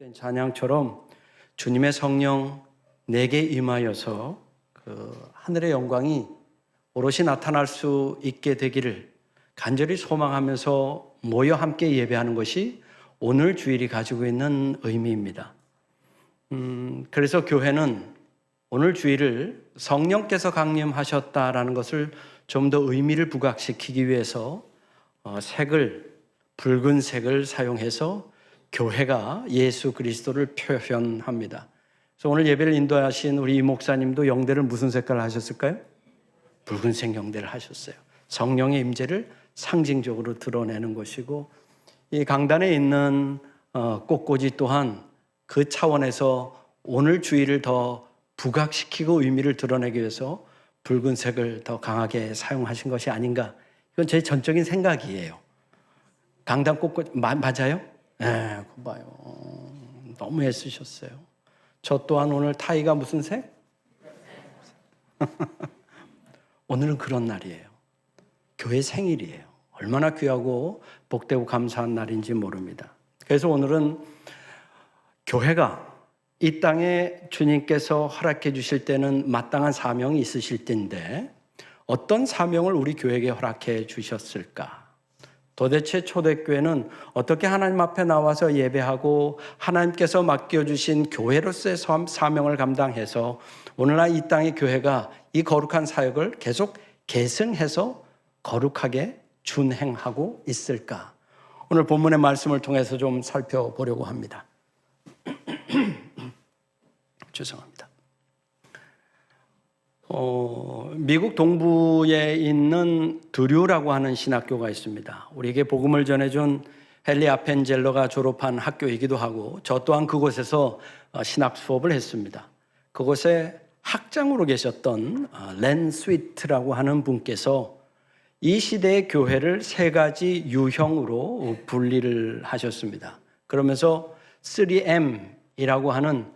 된 찬양처럼 주님의 성령 내게 임하여서 하늘의 영광이 오롯이 나타날 수 있게 되기를 간절히 소망하면서 모여 함께 예배하는 것이 오늘 주일이 가지고 있는 의미입니다. 그래서 교회는 오늘 주일을 성령께서 강림하셨다라는 것을 좀 더 의미를 부각시키기 위해서 붉은 색을 사용해서 교회가 예수 그리스도를 표현합니다. 그래서 오늘 예배를 인도하신 우리 이 목사님도 영대를 무슨 색깔 하셨을까요? 붉은색 영대를 하셨어요. 성령의 임재를 상징적으로 드러내는 것이고, 이 강단에 있는 꽃꽂이 또한 그 차원에서 오늘 주일을 더 부각시키고 의미를 드러내기 위해서 붉은색을 더 강하게 사용하신 것이 아닌가. 이건 제 전적인 생각이에요. 강단 꽃꽂이 맞아요? 네, 그거 봐요. 너무 애쓰셨어요. 저 또한 오늘 타이가 무슨 색? 오늘은 그런 날이에요. 교회 생일이에요. 얼마나 귀하고 복되고 감사한 날인지 모릅니다. 그래서 오늘은 교회가 이 땅에 주님께서 허락해 주실 때는 마땅한 사명이 있으실 텐데 어떤 사명을 우리 교회에게 허락해 주셨을까? 도대체 초대교회는 어떻게 하나님 앞에 나와서 예배하고 하나님께서 맡겨주신 교회로서의 사명을 감당해서 오늘날 이 땅의 교회가 이 거룩한 사역을 계속 계승해서 거룩하게 준행하고 있을까? 오늘 본문의 말씀을 통해서 좀 살펴보려고 합니다. 죄송합니다. 미국 동부에 있는 드류라고 하는 신학교가 있습니다. 우리에게 복음을 전해준 헨리 아펜젤러가 졸업한 학교이기도 하고 저 또한 그곳에서 신학 수업을 했습니다. 그곳에 학장으로 계셨던 렌 스위트라고 하는 분께서 이 시대의 교회를 세 가지 유형으로 분리를 하셨습니다. 그러면서 3M이라고 하는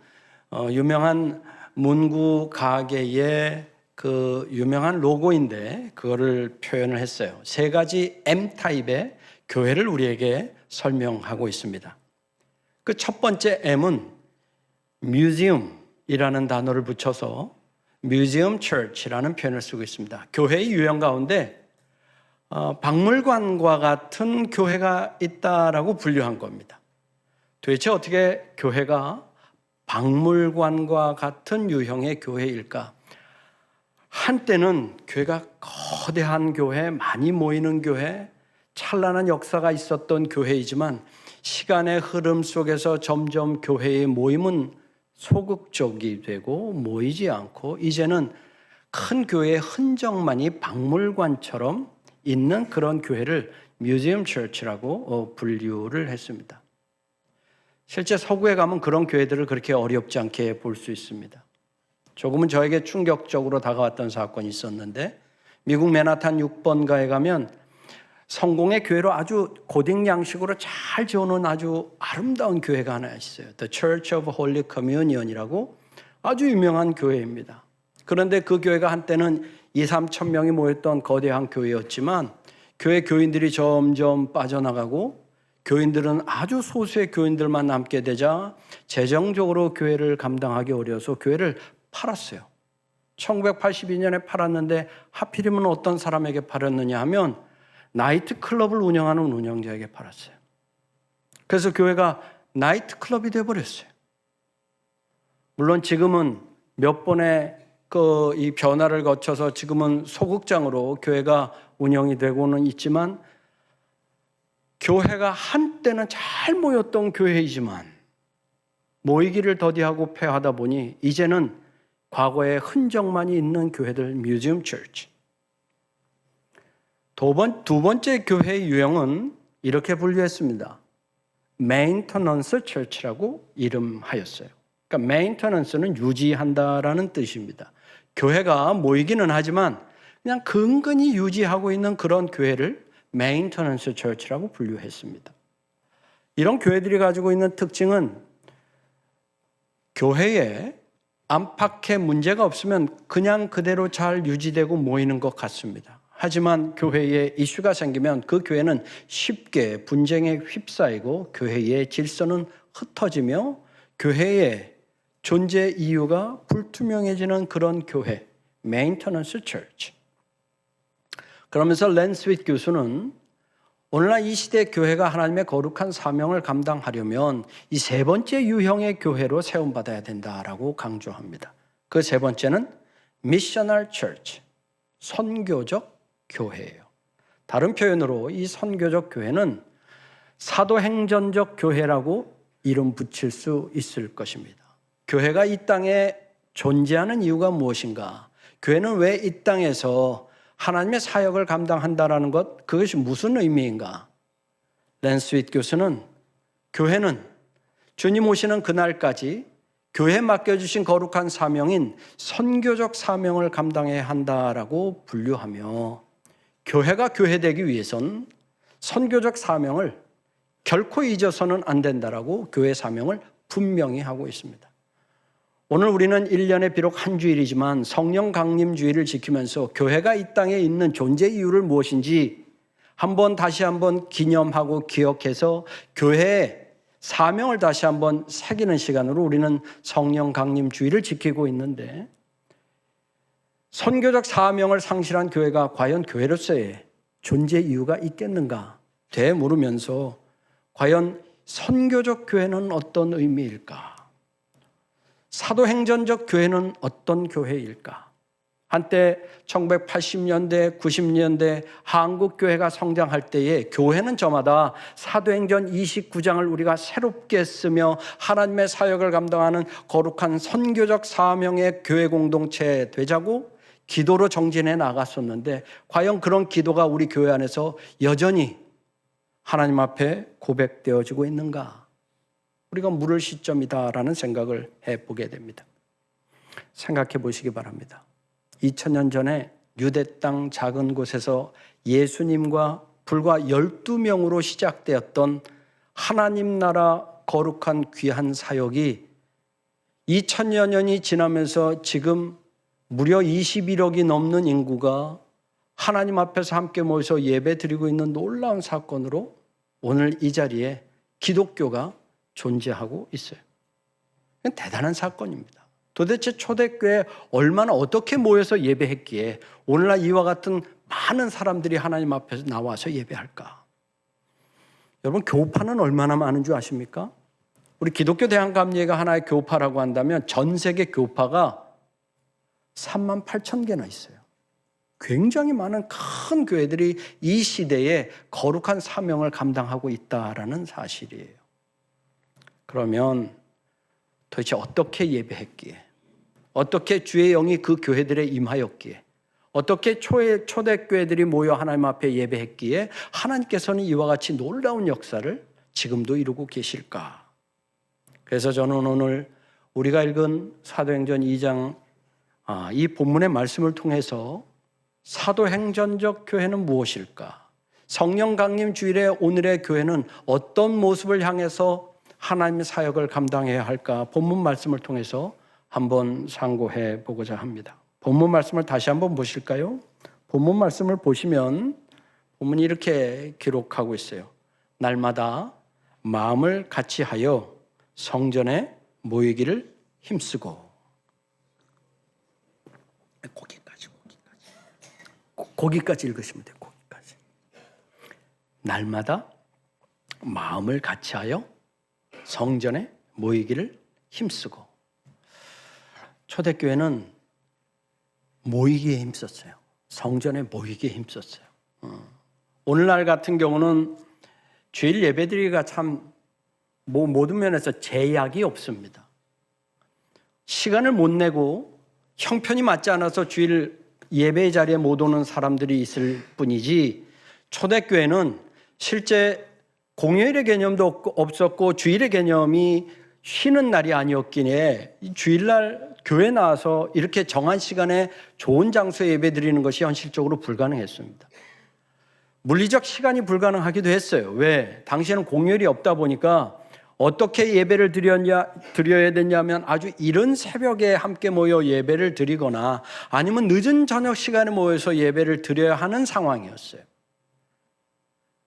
유명한 문구 가게의 그 유명한 로고인데 그거를 표현을 했어요. 세 가지 M타입의 교회를 우리에게 설명하고 있습니다. 그 첫 번째 M은 뮤지엄이라는 단어를 붙여서 뮤지엄 처치라는 표현을 쓰고 있습니다. 교회의 유형 가운데 박물관과 같은 교회가 있다라고 분류한 겁니다. 도대체 어떻게 교회가 박물관과 같은 유형의 교회일까? 한때는 교회가 거대한 교회, 많이 모이는 교회, 찬란한 역사가 있었던 교회이지만 시간의 흐름 속에서 점점 교회의 모임은 소극적이 되고 모이지 않고 이제는 큰 교회의 흔적만이 박물관처럼 있는 그런 교회를 뮤지엄 처치라고 분류를 했습니다. 실제 서구에 가면 그런 교회들을 그렇게 어렵지 않게 볼 수 있습니다. 조금은 저에게 충격적으로 다가왔던 사건이 있었는데 미국 맨하탄 6번가에 가면 성공의 교회로 아주 고딕 양식으로 잘 지어놓은 아주 아름다운 교회가 하나 있어요. The Church of Holy Communion이라고 아주 유명한 교회입니다. 그런데 그 교회가 한때는 2-3천 명이 모였던 거대한 교회였지만 교회 교인들이 점점 빠져나가고 교인들은 아주 소수의 교인들만 남게 되자 재정적으로 교회를 감당하기 어려워서 교회를 팔았어요. 1982년에 팔았는데 하필이면 어떤 사람에게 팔았느냐 하면 나이트클럽을 운영하는 운영자에게 팔았어요. 그래서 교회가 나이트클럽이 되어버렸어요. 물론 지금은 몇 번의 이 변화를 거쳐서 지금은 소극장으로 교회가 운영이 되고는 있지만 교회가 한때는 잘 모였던 교회이지만 모이기를 더디하고 폐하다 보니 이제는 과거의 흔적만이 있는 교회들 뮤지엄 처치. 두 번째 교회의 유형은 이렇게 분류했습니다. 메인터넌스 처치라고 이름하였어요. 그러니까 메인터넌스는 유지한다라는 뜻입니다. 교회가 모이기는 하지만 그냥 근근히 유지하고 있는 그런 교회를 메인터넌스 처치라고 분류했습니다. 이런 교회들이 가지고 있는 특징은 교회에 안팎에 문제가 없으면 그냥 그대로 잘 유지되고 모이는 것 같습니다. 하지만 교회에 이슈가 생기면 그 교회는 쉽게 분쟁에 휩싸이고 교회의 질서는 흩어지며 교회의 존재 이유가 불투명해지는 그런 교회, Maintenance Church. 그러면서 랜 스윗 교수는 오늘날 이 시대 교회가 하나님의 거룩한 사명을 감당하려면 이 세 번째 유형의 교회로 세움받아야 된다라고 강조합니다. 그 세 번째는 Missional Church, 선교적 교회예요. 다른 표현으로 이 선교적 교회는 사도행전적 교회라고 이름 붙일 수 있을 것입니다. 교회가 이 땅에 존재하는 이유가 무엇인가? 교회는 왜 이 땅에서 하나님의 사역을 감당한다라는 것, 그것이 무슨 의미인가? 랜 스윗 교수는 교회는 주님 오시는 그날까지 교회에 맡겨주신 거룩한 사명인 선교적 사명을 감당해야 한다라고 분류하며 교회가 교회되기 위해선 선교적 사명을 결코 잊어서는 안 된다라고 교회 사명을 분명히 하고 있습니다. 오늘 우리는 1년에 비록 한 주일이지만 성령 강림 주일을 지키면서 교회가 이 땅에 있는 존재 이유를 무엇인지 다시 한번 기념하고 기억해서 교회의 사명을 다시 한번 새기는 시간으로 우리는 성령 강림 주일을 지키고 있는데 선교적 사명을 상실한 교회가 과연 교회로서의 존재 이유가 있겠는가 되물으면서 과연 선교적 교회는 어떤 의미일까? 사도행전적 교회는 어떤 교회일까? 한때 1980년대, 90년대 한국 교회가 성장할 때에 교회는 저마다 사도행전 29장을 우리가 새롭게 쓰며 하나님의 사역을 감당하는 거룩한 선교적 사명의 교회 공동체 되자고 기도로 정진해 나갔었는데 과연 그런 기도가 우리 교회 안에서 여전히 하나님 앞에 고백되어지고 있는가? 우리가 물을 시점이다라는 생각을 해보게 됩니다. 생각해 보시기 바랍니다. 2000년 전에 유대 땅 작은 곳에서 예수님과 불과 12명으로 시작되었던 하나님 나라 거룩한 귀한 사역이 2000여 년이 지나면서 지금 무려 21억이 넘는 인구가 하나님 앞에서 함께 모여서 예배 드리고 있는 놀라운 사건으로 오늘 이 자리에 기독교가 존재하고 있어요. 대단한 사건입니다. 도대체 초대교회에 얼마나 어떻게 모여서 예배했기에 오늘날 이와 같은 많은 사람들이 하나님 앞에서 나와서 예배할까? 여러분 교파는 얼마나 많은 줄 아십니까? 우리 기독교 대한감리회가 하나의 교파라고 한다면 전 세계 교파가 38,000개나 있어요. 굉장히 많은 큰 교회들이 이 시대에 거룩한 사명을 감당하고 있다라는 사실이에요. 그러면 도대체 어떻게 예배했기에, 어떻게 주의 영이 그 교회들에 임하였기에, 어떻게 초대교회들이 모여 하나님 앞에 예배했기에 하나님께서는 이와 같이 놀라운 역사를 지금도 이루고 계실까? 그래서 저는 오늘 우리가 읽은 사도행전 2장 이 본문의 말씀을 통해서 사도행전적 교회는 무엇일까? 성령 강림 주일의 오늘의 교회는 어떤 모습을 향해서 하나님의 사역을 감당해야 할까? 본문 말씀을 통해서 한번 상고해 보고자 합니다. 본문 말씀을 다시 한번 보실까요? 본문 말씀을 보시면 본문이 이렇게 기록하고 있어요. 날마다 마음을 같이 하여 성전에 모이기를 힘쓰고. 거기까지 읽으시면 돼요. 거기까지. 날마다 마음을 같이 하여 성전에 모이기를 힘쓰고. 초대교회는 모이기에 힘썼어요. 성전에 모이기에 힘썼어요. 오늘날 같은 경우는 주일 예배드리기가 참 모든 면에서 제약이 없습니다. 시간을 못 내고 형편이 맞지 않아서 주일 예배 자리에 못 오는 사람들이 있을 뿐이지 초대교회는 실제 공휴일의 개념도 없었고 주일의 개념이 쉬는 날이 아니었기에 주일날 교회 나와서 이렇게 정한 시간에 좋은 장소에 예배 드리는 것이 현실적으로 불가능했습니다. 물리적 시간이 불가능하기도 했어요. 왜? 당시에는 공휴일이 없다 보니까 어떻게 예배를 드려야 되냐면 아주 이른 새벽에 함께 모여 예배를 드리거나 아니면 늦은 저녁 시간에 모여서 예배를 드려야 하는 상황이었어요.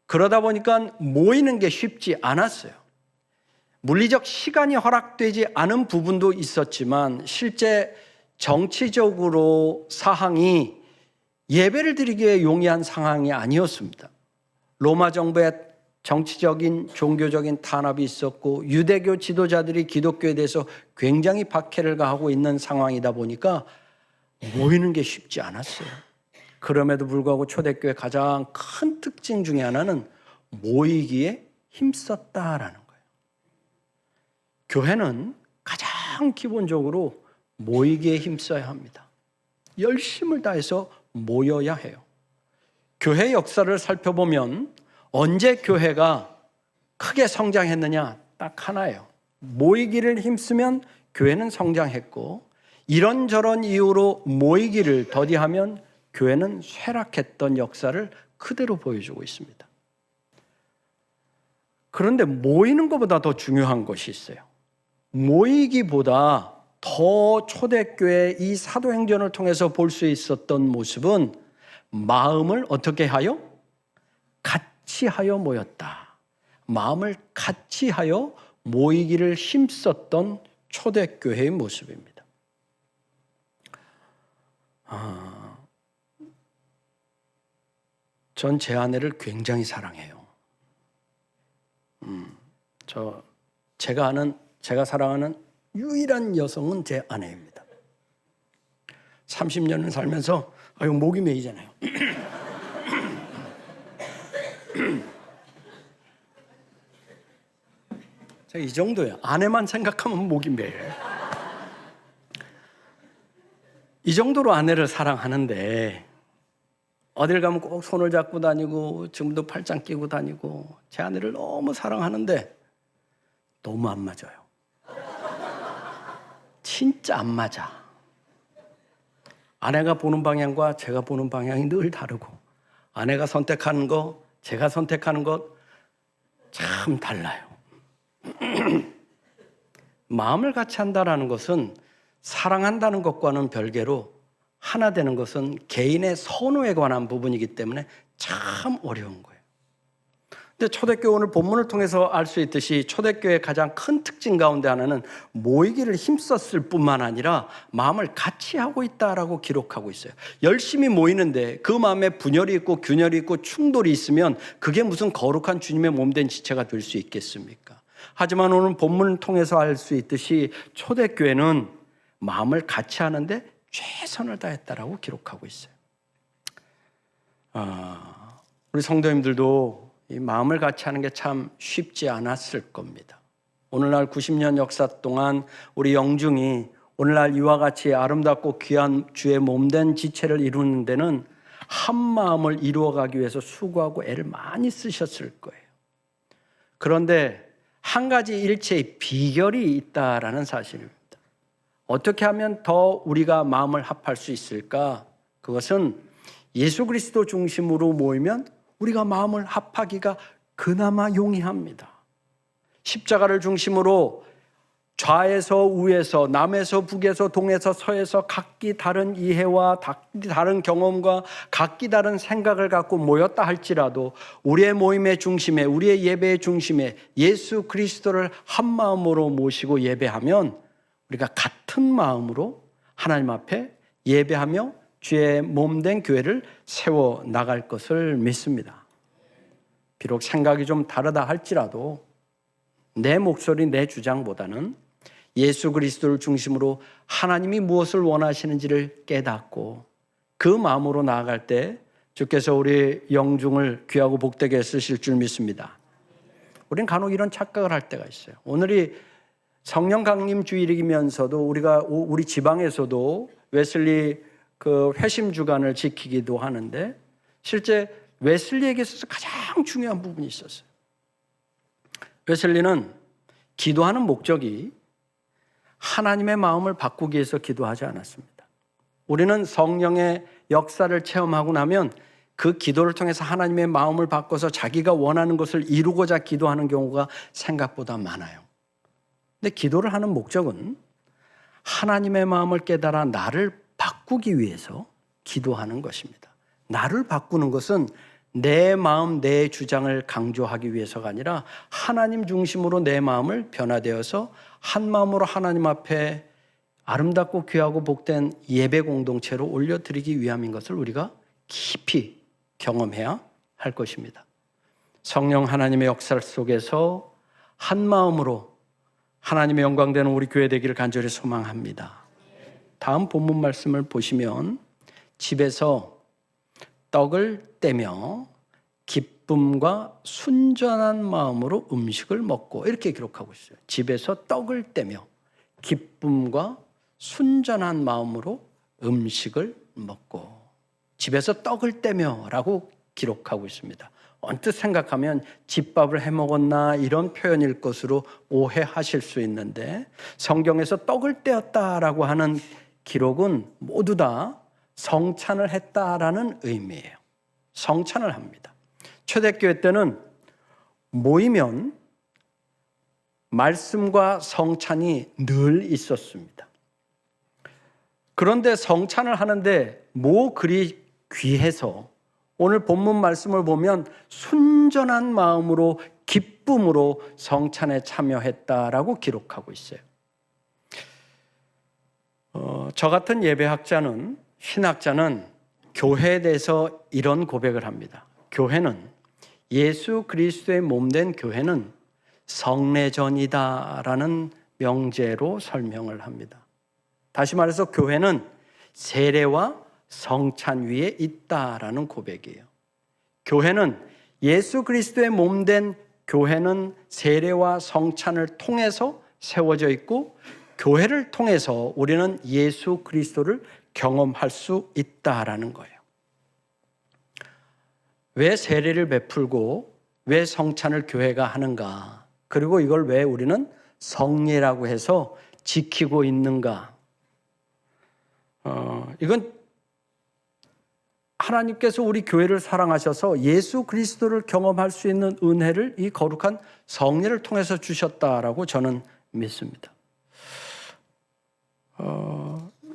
그러다 보니까 모이는 게 쉽지 않았어요. 물리적 시간이 허락되지 않은 부분도 있었지만 실제 정치적으로 사항이 예배를 드리기에 용이한 상황이 아니었습니다. 로마 정부의 정치적인 종교적인 탄압이 있었고 유대교 지도자들이 기독교에 대해서 굉장히 박해를 가하고 있는 상황이다 보니까 모이는 게 쉽지 않았어요. 그럼에도 불구하고 초대교회의 가장 큰 특징 중에 하나는 모이기에 힘썼다라는 거예요. 교회는 가장 기본적으로 모이기에 힘써야 합니다. 열심을 다해서 모여야 해요. 교회 역사를 살펴보면 언제 교회가 크게 성장했느냐? 딱 하나예요. 모이기를 힘쓰면 교회는 성장했고 이런저런 이유로 모이기를 더디하면 교회는 쇠락했던 역사를 그대로 보여주고 있습니다. 그런데 모이는 것보다 더 중요한 것이 있어요. 모이기보다 더 초대교회 이 사도행전을 통해서 볼 수 있었던 모습은 마음을 어떻게 하여? 같이 하여 모였다. 마음을 같이 하여 모이기를 힘썼던 초대교회의 모습입니다. 전 제 아내를 굉장히 사랑해요. 제가 사랑하는 유일한 여성은 제 아내입니다. 30년을 살면서 목이 메이잖아요. 제가 이 정도예요. 아내만 생각하면 목이 메여요. 이 정도로 아내를 사랑하는데 어딜 가면 꼭 손을 잡고 다니고 지금도 팔짱 끼고 다니고 제 아내를 너무 사랑하는데 너무 안 맞아요. 진짜 안 맞아. 아내가 보는 방향과 제가 보는 방향이 늘 다르고 아내가 선택하는 거, 제가 선택하는 것 참 달라요. 마음을 같이 한다는 것은 사랑한다는 것과는 별개로 하나 되는 것은 개인의 선호에 관한 부분이기 때문에 참 어려운 거예요. 근데 초대교회 오늘 본문을 통해서 알 수 있듯이 초대교회의 가장 큰 특징 가운데 하나는 모이기를 힘썼을 뿐만 아니라 마음을 같이 하고 있다라고 기록하고 있어요. 열심히 모이는데 그 마음에 분열이 있고 균열이 있고 충돌이 있으면 그게 무슨 거룩한 주님의 몸된 지체가 될 수 있겠습니까? 하지만 오늘 본문을 통해서 알 수 있듯이 초대교회는 마음을 같이 하는데 최선을 다했다라고 기록하고 있어요. 우리 성도님들도 이 마음을 같이 하는 게 참 쉽지 않았을 겁니다. 오늘날 90년 역사 동안 우리 영중이 오늘날 이와 같이 아름답고 귀한 주의 몸된 지체를 이루는 데는 한 마음을 이루어가기 위해서 수고하고 애를 많이 쓰셨을 거예요. 그런데 한 가지 일체의 비결이 있다라는 사실입니다. 어떻게 하면 더 우리가 마음을 합할 수 있을까? 그것은 예수 그리스도 중심으로 모이면 우리가 마음을 합하기가 그나마 용이합니다. 십자가를 중심으로 좌에서 우에서 남에서 북에서 동에서 서에서 각기 다른 이해와 각기 다른 경험과 각기 다른 생각을 갖고 모였다 할지라도 우리의 모임의 중심에 우리의 예배의 중심에 예수 그리스도를 한 마음으로 모시고 예배하면 우리가 같은 마음으로 하나님 앞에 예배하며 주의 몸된 교회를 세워 나갈 것을 믿습니다. 비록 생각이 좀 다르다 할지라도 내 목소리, 내 주장보다는 예수 그리스도를 중심으로 하나님이 무엇을 원하시는지를 깨닫고 그 마음으로 나아갈 때 주께서 우리 영중을 귀하고 복되게 쓰실 줄 믿습니다. 우리는 간혹 이런 착각을 할 때가 있어요. 오늘이 성령 강림 주일이면서도 우리 지방에서도 웨슬리 그 회심 주간을 지키기도 하는데 실제 웨슬리에게 있어서 가장 중요한 부분이 있었어요. 웨슬리는 기도하는 목적이 하나님의 마음을 바꾸기 위해서 기도하지 않았습니다. 우리는 성령의 역사를 체험하고 나면 그 기도를 통해서 하나님의 마음을 바꿔서 자기가 원하는 것을 이루고자 기도하는 경우가 생각보다 많아요. 근데 기도를 하는 목적은 하나님의 마음을 깨달아 나를 바꾸기 위해서 기도하는 것입니다. 나를 바꾸는 것은 내 마음, 내 주장을 강조하기 위해서가 아니라 하나님 중심으로 내 마음을 변화되어서 한 마음으로 하나님 앞에 아름답고 귀하고 복된 예배 공동체로 올려드리기 위함인 것을 우리가 깊이 경험해야 할 것입니다. 성령 하나님의 역사 속에서 한 마음으로 하나님의 영광되는 우리 교회 되기를 간절히 소망합니다. 다음 본문 말씀을 보시면 집에서 떡을 떼며 기쁨과 순전한 마음으로 음식을 먹고, 이렇게 기록하고 있어요. 집에서 떡을 떼며 기쁨과 순전한 마음으로 음식을 먹고, 집에서 떡을 떼며 라고 기록하고 있습니다. 언뜻 생각하면 집밥을 해먹었나 이런 표현일 것으로 오해하실 수 있는데, 성경에서 떡을 떼었다라고 하는 기록은 모두 다 성찬을 했다라는 의미예요. 성찬을 합니다. 초대교회 때는 모이면 말씀과 성찬이 늘 있었습니다. 그런데 성찬을 하는데 뭐 그리 귀해서 오늘 본문 말씀을 보면 순전한 마음으로 기쁨으로 성찬에 참여했다라고 기록하고 있어요. 저 같은 예배학자는, 신학자는 교회에 대해서 이런 고백을 합니다. 교회는, 예수 그리스도의 몸된 교회는 성례전이다라는 명제로 설명을 합니다. 다시 말해서 교회는 세례와 성찬 위에 있다라는 고백이에요. 교회는, 예수 그리스도의 몸된 교회는 세례와 성찬을 통해서 세워져 있고, 교회를 통해서 우리는 예수 그리스도를 경험할 수 있다라는 거예요. 왜 세례를 베풀고 왜 성찬을 교회가 하는가? 그리고 이걸 왜 우리는 성례라고 해서 지키고 있는가? 이건 하나님께서 우리 교회를 사랑하셔서 예수 그리스도를 경험할 수 있는 은혜를 이 거룩한 성례를 통해서 주셨다라고 저는 믿습니다.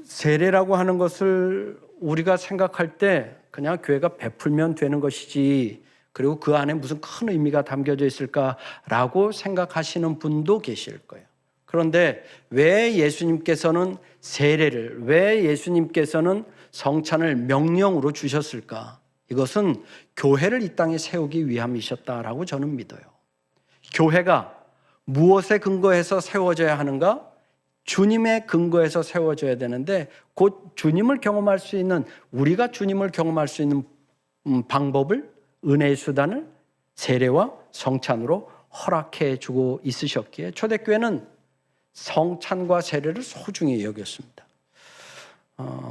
세례라고 하는 것을 우리가 생각할 때 그냥 교회가 베풀면 되는 것이지, 그리고 그 안에 무슨 큰 의미가 담겨져 있을까라고 생각하시는 분도 계실 거예요. 그런데 왜 예수님께서는 세례를, 왜 예수님께서는 성찬을 명령으로 주셨을까? 이것은 교회를 이 땅에 세우기 위함이셨다라고 저는 믿어요. 교회가 무엇에 근거해서 세워져야 하는가? 주님의 근거에서 세워져야 되는데, 곧 주님을 경험할 수 있는, 우리가 주님을 경험할 수 있는 방법을, 은혜의 수단을 세례와 성찬으로 허락해 주고 있으셨기에 초대교회는 성찬과 세례를 소중히 여겼습니다.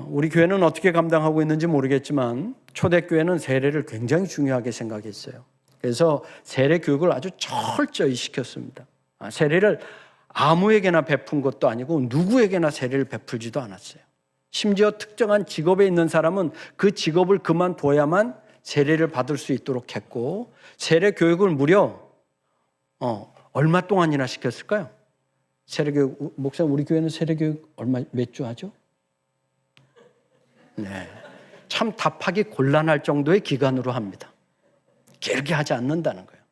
우리 교회는 어떻게 감당하고 있는지 모르겠지만 초대교회는 세례를 굉장히 중요하게 생각했어요. 그래서 세례 교육을 아주 철저히 시켰습니다. 세례를 아무에게나 베푼 것도 아니고 누구에게나 세례를 베풀지도 않았어요. 심지어 특정한 직업에 있는 사람은 그 직업을 그만둬야만 세례를 받을 수 있도록 했고, 세례 교육을 무려 얼마 동안이나 시켰을까요? 세례 교육, 목사님 우리 교회는 세례 교육 몇 주 하죠? 네, 참 답하기 곤란할 정도의 기간으로 합니다. 길게 하지 않는다는 거예요.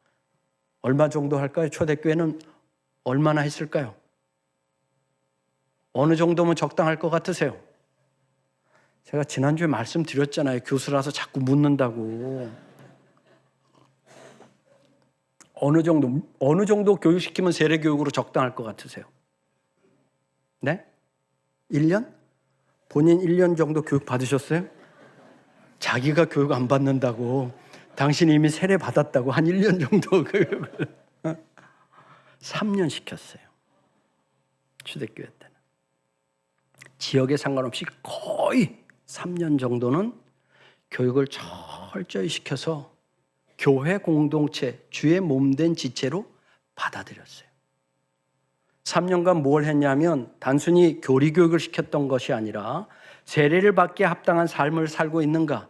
얼마 정도 할까요? 초대교회는 얼마나 했을까요? 어느 정도면 적당할 것 같으세요? 제가 지난주에 말씀드렸잖아요. 교수라서 자꾸 묻는다고. 어느 정도 교육시키면 세례교육으로 적당할 것 같으세요? 네? 1년? 본인 1년 정도 교육 받으셨어요? 자기가 교육 안 받는다고, 당신이 이미 세례 받았다고 한 1년 정도 교육을 3년 시켰어요. 초대교회 때는. 지역에 상관없이 거의 3년 정도는 교육을 철저히 시켜서 교회 공동체, 주의 몸된 지체로 받아들였어요. 3년간 뭘 했냐면 단순히 교리 교육을 시켰던 것이 아니라 세례를 받기에 합당한 삶을 살고 있는가,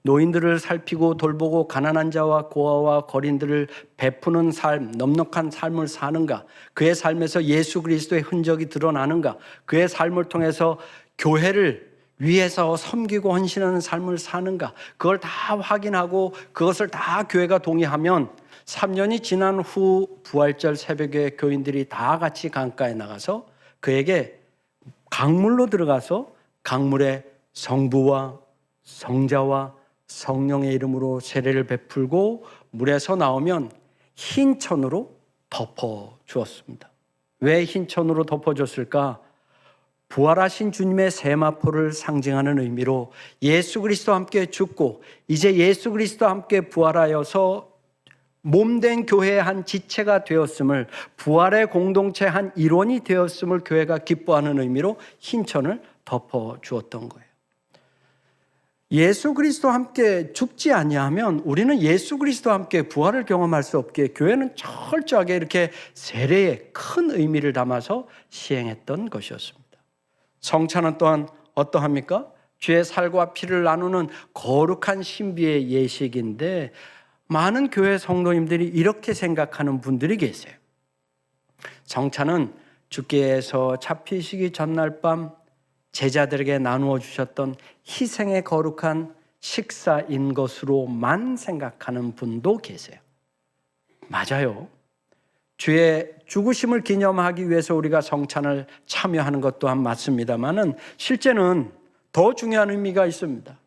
노인들을 살피고 돌보고 가난한 자와 고아와 거린들을 베푸는 삶, 넉넉한 삶을 사는가, 그의 삶에서 예수 그리스도의 흔적이 드러나는가, 그의 삶을 통해서 교회를 위에서 섬기고 헌신하는 삶을 사는가, 그걸 다 확인하고 그것을 다 교회가 동의하면 3년이 지난 후 부활절 새벽에 교인들이 다 같이 강가에 나가서 그에게 강물로 들어가서 강물에 성부와 성자와 성령의 이름으로 세례를 베풀고 물에서 나오면 흰 천으로 덮어 주었습니다. 왜 흰 천으로 덮어 줬을까? 부활하신 주님의 세마포를 상징하는 의미로 예수 그리스도와 함께 죽고 이제 예수 그리스도와 함께 부활하여서 몸된 교회의 한 지체가 되었음을, 부활의 공동체 한 일원이 되었음을 교회가 기뻐하는 의미로 흰천을 덮어 주었던 거예요. 예수 그리스도와 함께 죽지 아니하면 우리는 예수 그리스도와 함께 부활을 경험할 수 없기에 교회는 철저하게 이렇게 세례에 큰 의미를 담아서 시행했던 것이었습니다. 성찬은 또한 어떠합니까? 주의 살과 피를 나누는 거룩한 신비의 예식인데 많은 교회 성도님들이 이렇게 생각하는 분들이 계세요. 성찬은 주께서 잡히시기 전날 밤 제자들에게 나누어 주셨던 희생의 거룩한 식사인 것으로만 생각하는 분도 계세요. 맞아요. 주의 죽으심을 기념하기 위해서 우리가 성찬을 참여하는 것 또한 맞습니다만은 실제는 더 중요한 의미가 있습니다.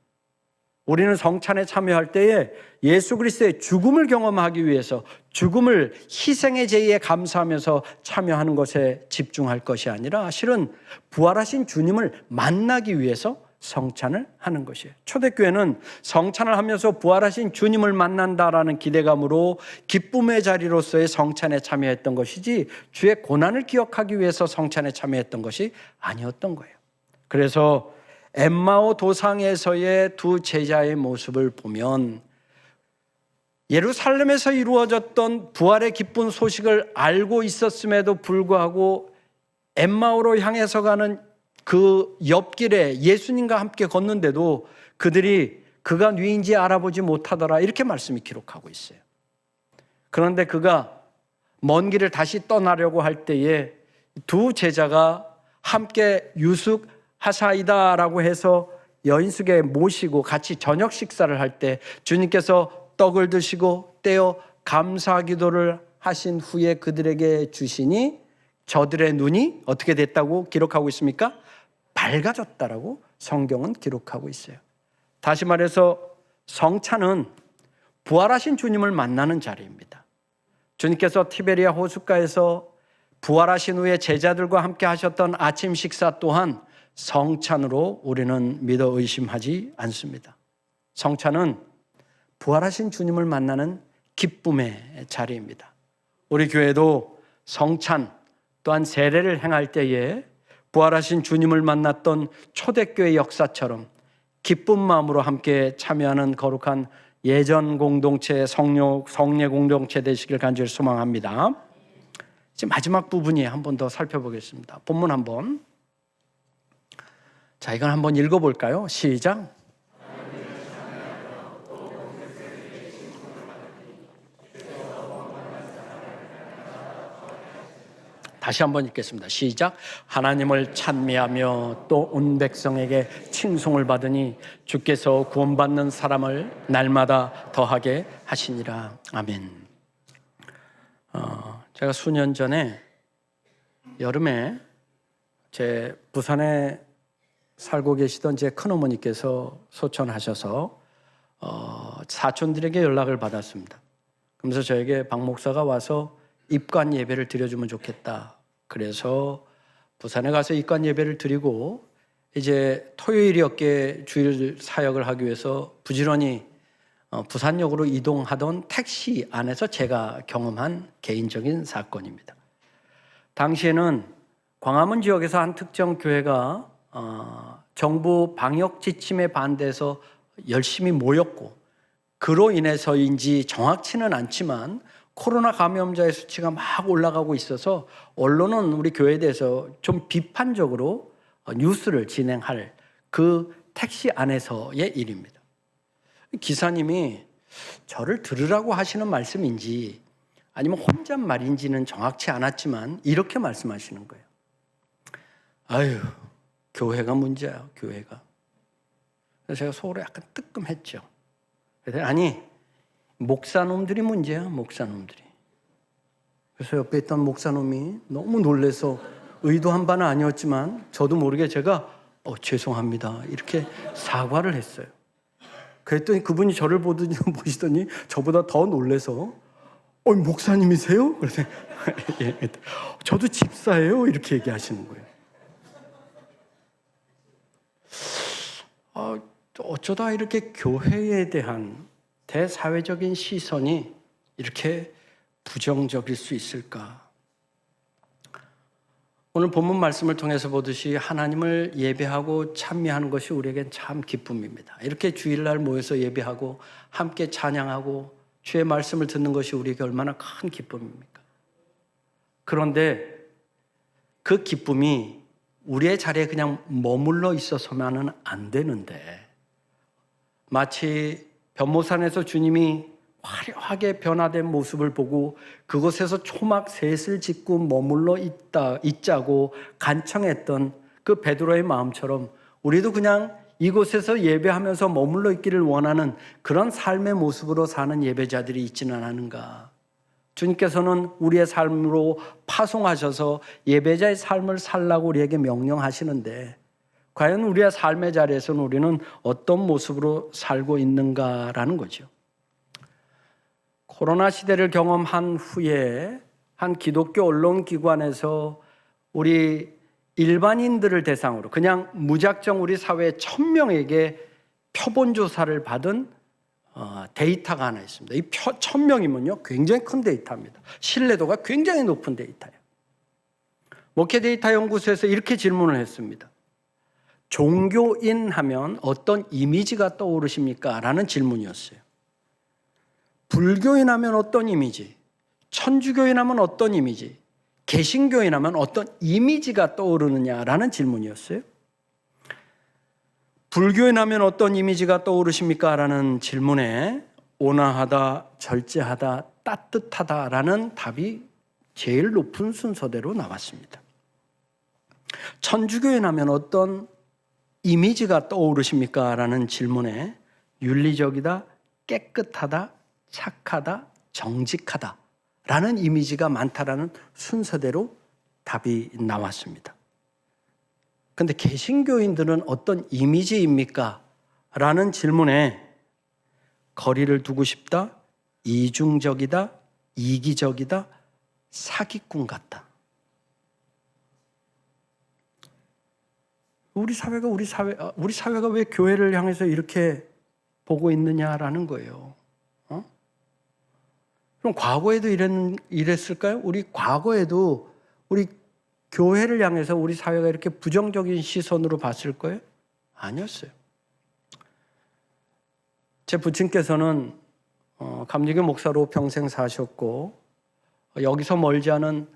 우리는 성찬에 참여할 때에 예수 그리스도의 죽음을 경험하기 위해서 죽음을 희생의 제의에 감사하면서 참여하는 것에 집중할 것이 아니라 실은 부활하신 주님을 만나기 위해서 성찬을 하는 것이에요. 초대교회는 성찬을 하면서 부활하신 주님을 만난다라는 기대감으로 기쁨의 자리로서의 성찬에 참여했던 것이지 주의 고난을 기억하기 위해서 성찬에 참여했던 것이 아니었던 거예요. 그래서 엠마오 도상에서의 두 제자의 모습을 보면 예루살렘에서 이루어졌던 부활의 기쁜 소식을 알고 있었음에도 불구하고 엠마오로 향해서 가는 그 옆길에 예수님과 함께 걷는데도 그들이 그가 누구인지 알아보지 못하더라, 이렇게 말씀이 기록하고 있어요. 그런데 그가 먼 길을 다시 떠나려고 할 때에 두 제자가 함께 유숙하사이다라고 해서 여인숙에 모시고 같이 저녁 식사를 할 때 주님께서 떡을 드시고 떼어 감사 기도를 하신 후에 그들에게 주시니 저들의 눈이 어떻게 됐다고 기록하고 있습니까? 밝아졌다라고 성경은 기록하고 있어요. 다시 말해서 성찬은 부활하신 주님을 만나는 자리입니다. 주님께서 티베리아 호숫가에서 부활하신 후에 제자들과 함께 하셨던 아침 식사 또한 성찬으로 우리는 믿어 의심하지 않습니다. 성찬은 부활하신 주님을 만나는 기쁨의 자리입니다. 우리 교회도 성찬 또한 세례를 행할 때에 부활하신 주님을 만났던 초대교회 역사처럼 기쁜 마음으로 함께 참여하는 거룩한 예전 공동체, 성례 공동체 되시길 간절히 소망합니다. 이제 마지막 부분이 한 번 더 살펴보겠습니다. 본문 한번. 자, 이건 한번 읽어볼까요? 시작. 다시 한번 읽겠습니다. 시작. 하나님을 찬미하며 또 온 백성에게 칭송을 받으니 주께서 구원받는 사람을 날마다 더하게 하시니라. 아멘. 제가 수년 전에 여름에 제 부산에 살고 계시던 제 큰어머니께서 소천하셔서 사촌들에게 연락을 받았습니다. 그러면서 저에게 박 목사가 와서 입관 예배를 드려주면 좋겠다. 그래서 부산에 가서 입관 예배를 드리고 이제 토요일이었기에 주일 사역을 하기 위해서 부지런히 부산역으로 이동하던 택시 안에서 제가 경험한 개인적인 사건입니다. 당시에는 광화문 지역에서 한 특정 교회가 정부 방역 지침에 반대해서 열심히 모였고 그로 인해서인지 정확치는 않지만 코로나 감염자의 수치가 막 올라가고 있어서 언론은 우리 교회에 대해서 좀 비판적으로 뉴스를 진행할 그 택시 안에서의 일입니다. 기사님이 저를 들으라고 하시는 말씀인지 아니면 혼잣말인지는 정확치 않았지만 이렇게 말씀하시는 거예요. 아유, 교회가 문제야, 교회가. 그래서 제가 속으로 약간 뜨끔했죠. 그랬더니 아니, 목사놈들이 문제야, 목사놈들이. 그래서 옆에 있던 목사놈이 너무 놀라서 의도한 바는 아니었지만 저도 모르게 제가 죄송합니다 이렇게 사과를 했어요. 그랬더니 그분이 저를 보시더니 저보다 더 놀라서 목사님이세요? 그래서 저도 집사예요 이렇게 얘기하시는 거예요. 어쩌다 이렇게 교회에 대한 대사회적인 시선이 이렇게 부정적일 수 있을까? 오늘 본문 말씀을 통해서 보듯이 하나님을 예배하고 찬미하는 것이 우리에겐 참 기쁨입니다. 이렇게 주일날 모여서 예배하고 함께 찬양하고 주의 말씀을 듣는 것이 우리에게 얼마나 큰 기쁨입니까? 그런데 그 기쁨이 우리의 자리에 그냥 머물러 있어서만은 안 되는데, 마치 변모산에서 주님이 화려하게 변화된 모습을 보고 그곳에서 초막 셋을 짓고 머물러 있자고 간청했던 그 베드로의 마음처럼 우리도 그냥 이곳에서 예배하면서 머물러 있기를 원하는 그런 삶의 모습으로 사는 예배자들이 있지는 않은가. 주님께서는 우리의 삶으로 파송하셔서 예배자의 삶을 살라고 우리에게 명령하시는데, 과연 우리의 삶의 자리에서는 우리는 어떤 모습으로 살고 있는가라는 거죠. 코로나 시대를 경험한 후에 한 기독교 언론기관에서 우리 일반인들을 대상으로 그냥 무작정 우리 사회 1000명에게 표본조사를 받은 데이터가 하나 있습니다. 이 1000명이면요 굉장히 큰 데이터입니다. 신뢰도가 굉장히 높은 데이터예요. 목회 데이터 연구소에서 이렇게 질문을 했습니다. 종교인 하면 어떤 이미지가 떠오르십니까? 라는 질문이었어요. 불교인 하면 어떤 이미지? 천주교인 하면 어떤 이미지? 개신교인 하면 어떤 이미지가 떠오르느냐라는 질문이었어요. 불교인 하면 어떤 이미지가 떠오르십니까? 라는 질문에 온화하다, 절제하다, 따뜻하다라는 답이 제일 높은 순서대로 나왔습니다. 천주교인 하면 어떤 이미지가 떠오르십니까? 라는 질문에 윤리적이다, 깨끗하다, 착하다, 정직하다 라는 이미지가 많다라는 순서대로 답이 나왔습니다. 그런데 개신교인들은 어떤 이미지입니까? 라는 질문에 거리를 두고 싶다, 이중적이다, 이기적이다, 사기꾼 같다. 우리 사회가 왜 교회를 향해서 이렇게 보고 있느냐라는 거예요. 그럼 과거에도 이랬을까요? 우리 과거에도 우리 교회를 향해서 우리 사회가 이렇게 부정적인 시선으로 봤을 거예요? 아니었어요. 제 부친께서는 감리교 목사로 평생 사셨고 여기서 멀지 않은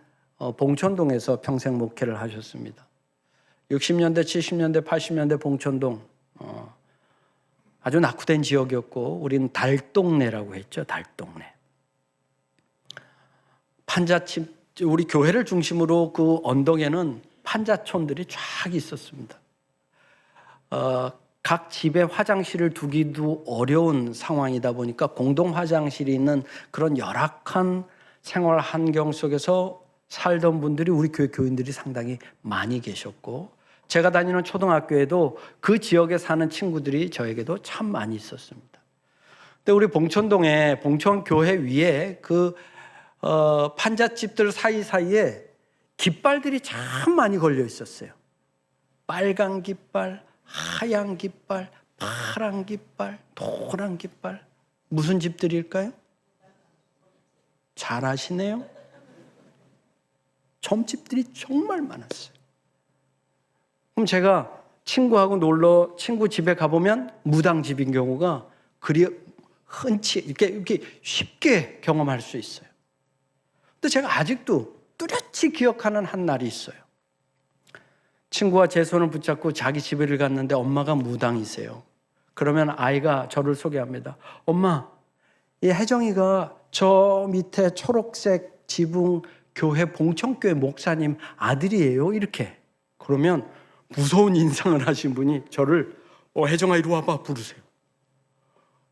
봉천동에서 평생 목회를 하셨습니다. 60년대, 70년대, 80년대 봉천동 아주 낙후된 지역이었고 우리는 달동네라고 했죠. 달동네. 판자집, 우리 교회를 중심으로 그 언덕에는 판자촌들이 쫙 있었습니다. 각 집에 화장실을 두기도 어려운 상황이다 보니까 공동 화장실이 있는 그런 열악한 생활 환경 속에서 살던 분들이 우리 교회 교인들이 상당히 많이 계셨고, 제가 다니는 초등학교에도 그 지역에 사는 친구들이 저에게도 참 많이 있었습니다. 근데 우리 봉천동에 봉천교회 위에 그 판잣집들 사이사이에 깃발들이 참 많이 걸려 있었어요. 빨간 깃발, 하얀 깃발, 파란 깃발, 노란 깃발. 무슨 집들일까요? 잘 아시네요. 점집들이 정말 많았어요. 그럼 제가 친구하고 친구 집에 가보면 무당집인 경우가 그리 흔치 이렇게 쉽게 경험할 수 있어요. 근데 제가 아직도 뚜렷이 기억하는 한 날이 있어요. 친구가 제 손을 붙잡고 자기 집을 갔는데 엄마가 무당이세요. 그러면 아이가 저를 소개합니다. 엄마, 이 혜정이가 저 밑에 초록색 지붕 교회 봉천교회 목사님 아들이에요. 이렇게. 그러면 무서운 인상을 하신 분이 저를 혜정아 이리 와봐 부르세요.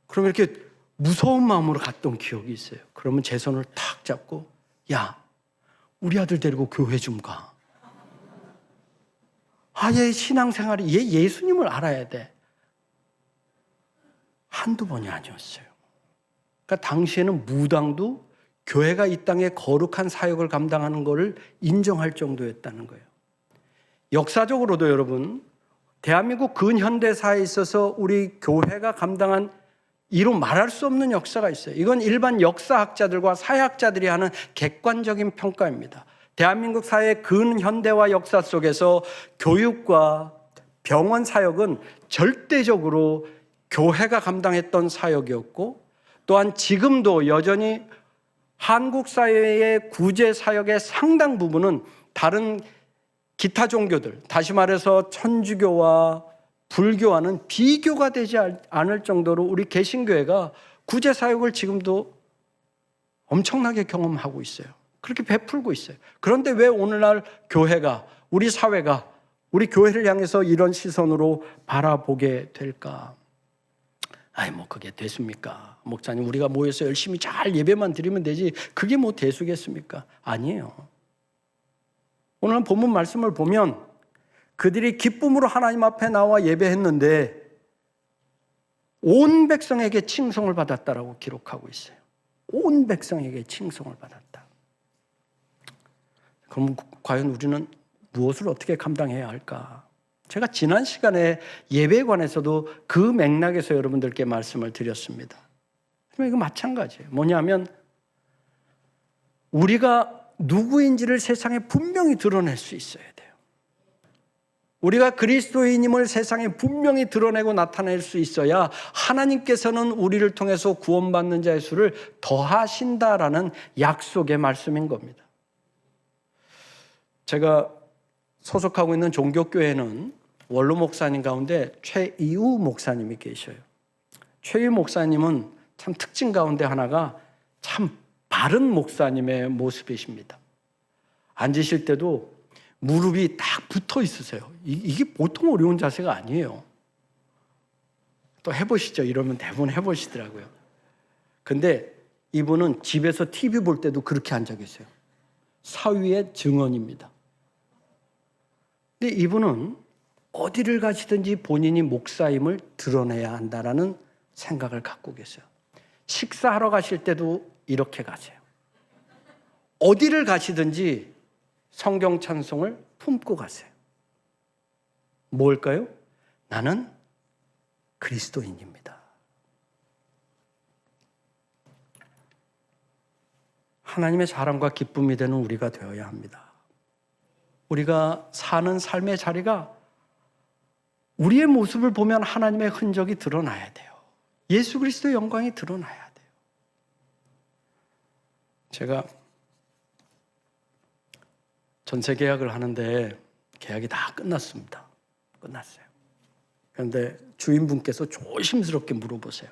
그러면 이렇게 무서운 마음으로 갔던 기억이 있어요. 그러면 제 손을 탁 잡고 야 우리 아들 데리고 교회 좀 가. 얘 신앙생활이 얘 예수님을 알아야 돼. 한두 번이 아니었어요. 그러니까 당시에는 무당도 교회가 이 땅에 거룩한 사역을 감당하는 것을 인정할 정도였다는 거예요. 역사적으로도 여러분 대한민국 근현대사에 있어서 우리 교회가 감당한 이루 말할 수 없는 역사가 있어요. 이건 일반 역사학자들과 사회학자들이 하는 객관적인 평가입니다. 대한민국 사회의 근현대화 역사 속에서 교육과 병원 사역은 절대적으로 교회가 감당했던 사역이었고 또한 지금도 여전히 한국 사회의 구제 사역의 상당 부분은 다른 기타 종교들, 다시 말해서 천주교와 불교와는 비교가 되지 않을 정도로 우리 개신교회가 구제 사역을 지금도 엄청나게 경험하고 있어요. 그렇게 베풀고 있어요. 그런데 왜 오늘날 교회가, 우리 사회가 우리 교회를 향해서 이런 시선으로 바라보게 될까? 그게 대수입니까? 목사님, 우리가 모여서 열심히 잘 예배만 드리면 되지. 그게 뭐 대수겠습니까? 아니에요. 오늘 본문 말씀을 보면 그들이 기쁨으로 하나님 앞에 나와 예배했는데 온 백성에게 칭송을 받았다라고 기록하고 있어요. 온 백성에게 칭송을 받았다. 그럼 과연 우리는 무엇을 어떻게 감당해야 할까? 제가 지난 시간에 예배에 관해서도 그 맥락에서 여러분들께 말씀을 드렸습니다. 이거 마찬가지예요. 뭐냐면 우리가 누구인지를 세상에 분명히 드러낼 수 있어야 돼요. 우리가 그리스도인임을 세상에 분명히 드러내고 나타낼 수 있어야 하나님께서는 우리를 통해서 구원받는 자의 수를 더하신다라는 약속의 말씀인 겁니다. 제가 소속하고 있는 종교교회는 원로 목사님 가운데 최이우 목사님이 계셔요. 최이우 목사님은 참 특징 가운데 하나가 참 바른 목사님의 모습이십니다. 앉으실 때도 무릎이 딱 붙어 있으세요. 이게 보통 어려운 자세가 아니에요. 또 해보시죠. 이러면 대부분 해보시더라고요. 근데 이분은 집에서 TV 볼 때도 그렇게 앉아 계세요. 사위의 증언입니다. 근데 이분은 어디를 가시든지 본인이 목사임을 드러내야 한다라는 생각을 갖고 계세요. 식사하러 가실 때도 이렇게 가세요. 어디를 가시든지 성경 찬송을 품고 가세요. 뭘까요? 나는 그리스도인입니다. 하나님의 사랑과 기쁨이 되는 우리가 되어야 합니다. 우리가 사는 삶의 자리가 우리의 모습을 보면 하나님의 흔적이 드러나야 돼요. 예수 그리스도의 영광이 드러나야 돼요. 제가 전세 계약을 하는데 계약이 다 끝났습니다. 끝났어요. 그런데 주인분께서 조심스럽게 물어보세요.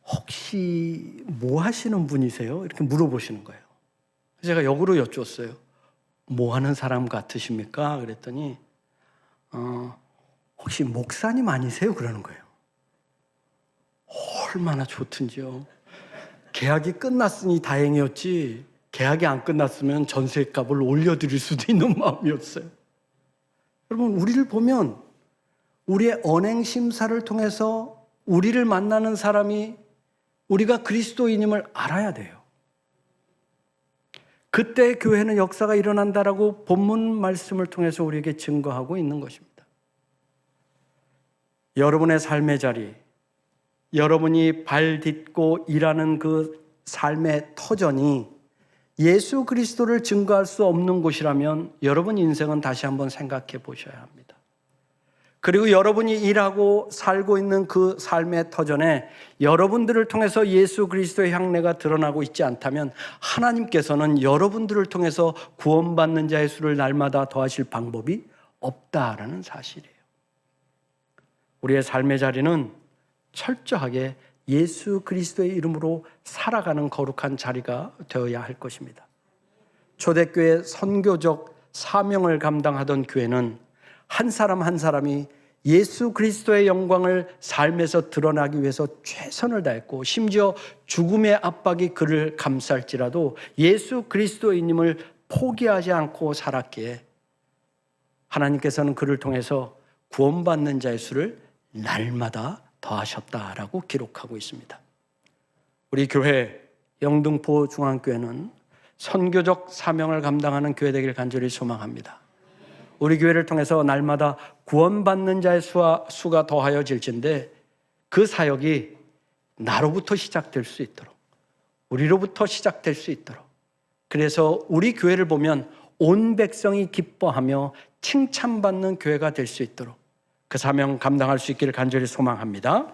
혹시 뭐 하시는 분이세요? 이렇게 물어보시는 거예요. 제가 역으로 여쭈었어요. 뭐 하는 사람 같으십니까? 그랬더니 혹시 목사님 아니세요? 그러는 거예요. 얼마나 좋든지요. 계약이 끝났으니 다행이었지 계약이 안 끝났으면 전세값을 올려드릴 수도 있는 마음이었어요. 여러분, 우리를 보면 우리의 언행 심사를 통해서 우리를 만나는 사람이 우리가 그리스도인임을 알아야 돼요. 그때 교회는 역사가 일어난다라고 본문 말씀을 통해서 우리에게 증거하고 있는 것입니다. 여러분의 삶의 자리, 여러분이 발 딛고 일하는 그 삶의 터전이 예수 그리스도를 증거할 수 없는 곳이라면 여러분 인생은 다시 한번 생각해 보셔야 합니다. 그리고 여러분이 일하고 살고 있는 그 삶의 터전에 여러분들을 통해서 예수 그리스도의 향내가 드러나고 있지 않다면 하나님께서는 여러분들을 통해서 구원받는 자의 수를 날마다 더하실 방법이 없다라는 사실이에요. 우리의 삶의 자리는 철저하게 예수 그리스도의 이름으로 살아가는 거룩한 자리가 되어야 할 것입니다. 초대교회 선교적 사명을 감당하던 교회는 한 사람 한 사람이 예수 그리스도의 영광을 삶에서 드러나기 위해서 최선을 다했고 심지어 죽음의 압박이 그를 감쌀지라도 예수 그리스도인임을 포기하지 않고 살았기에 하나님께서는 그를 통해서 구원받는 자의 수를 날마다 더하셨다라고 기록하고 있습니다. 우리 교회 영등포 중앙교회는 선교적 사명을 감당하는 교회 되기를 간절히 소망합니다. 우리 교회를 통해서 날마다 구원받는 자의 수가 더하여질진데 그 사역이 나로부터 시작될 수 있도록, 우리로부터 시작될 수 있도록, 그래서 우리 교회를 보면 온 백성이 기뻐하며 칭찬받는 교회가 될 수 있도록 그 사명 감당할 수 있기를 간절히 소망합니다.